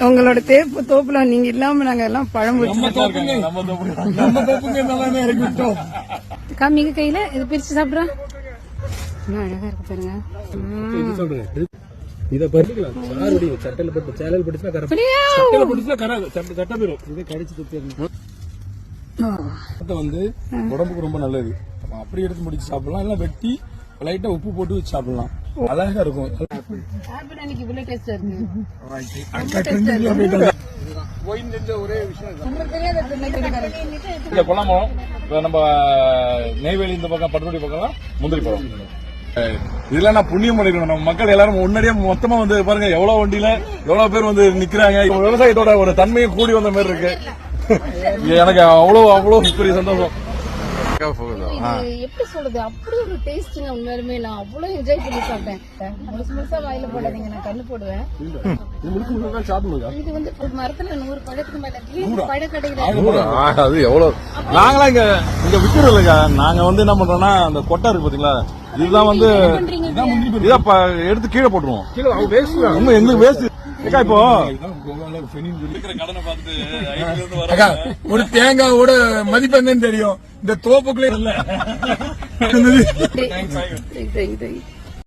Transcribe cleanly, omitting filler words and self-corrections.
உங்களோட தோப்புல நீங்க இல்லாம நாங்க எல்லாம் பழம் காமிங்க கையில இது பிரிச்சு சாப்பிடுறோம். அழகா இருக்கு பாருங்க. இத பறிக்கலாம். சாருடி சட்டையில போட்டு சேலல் பிடிச்சா கரை. சட்டையில பிடிச்சா கரை சட்டை போயிடும். இதை கடிச்சு குத்திரணும். வந்து உடம்புக்கு ரொம்ப நல்லது. அப்படி எடுத்து முடிச்சு சாப்பிடலாம். இல்ல வெட்டி லைட்டா உப்பு போட்டு வச்சு சாப்பிடலாம். அழகா இருக்கும். ஒரே விஷயம் கொல்லாமரம் நம்ம நெய்வேலி இந்த பக்கம் பட்டுக்கோட்டை பக்கம் முந்திரி பழம். இதெல்லாம் நான் புண்ணியம் பண்ணிருக்கணும். நம்ம மக்கள் எல்லாரும் முன்னாடியே மொத்தமா வந்து பாருங்க எவ்வளவு வண்டியில எவ்வளவு பேர் வந்து நிக்கிறாங்க. விவசாயத்தோட ஒரு தன்மையும் கூடி வந்த மாதிரி இருக்கு. எனக்கு அவ்வளவு பெரிய சந்தோஷம். எப்படி சொல்றது, அப்படி ஒரு டேஸ்ட்ங்க. உண்மையுமே நான் அவ்வளவு என்ஜாய் பண்ணி சாப்பிட்டேன். முழுசா வாயில போடாதீங்க, நான் கண்ணு போடுவேன். இது வந்து மரத்துல 100 பழத்துக்கு மேல பழக்கடையில அது எவ்வளவு. நாங்களாம் இங்க விக்கிறோம் இல்லைங்க. நாங்க வந்து என்ன பண்றோம்னா அந்த கொட்டை இருக்கு பாத்தீங்களா, இதுதான் வந்து எடுத்து கீழே போட்டுருவோம். எங்களுக்கு வேஸ்ட். இப்போ ஒரு தேங்காவோட மதிப்பு என்னன்னு தெரியும். இந்த தோப்புக்குள்ளே இல்ல.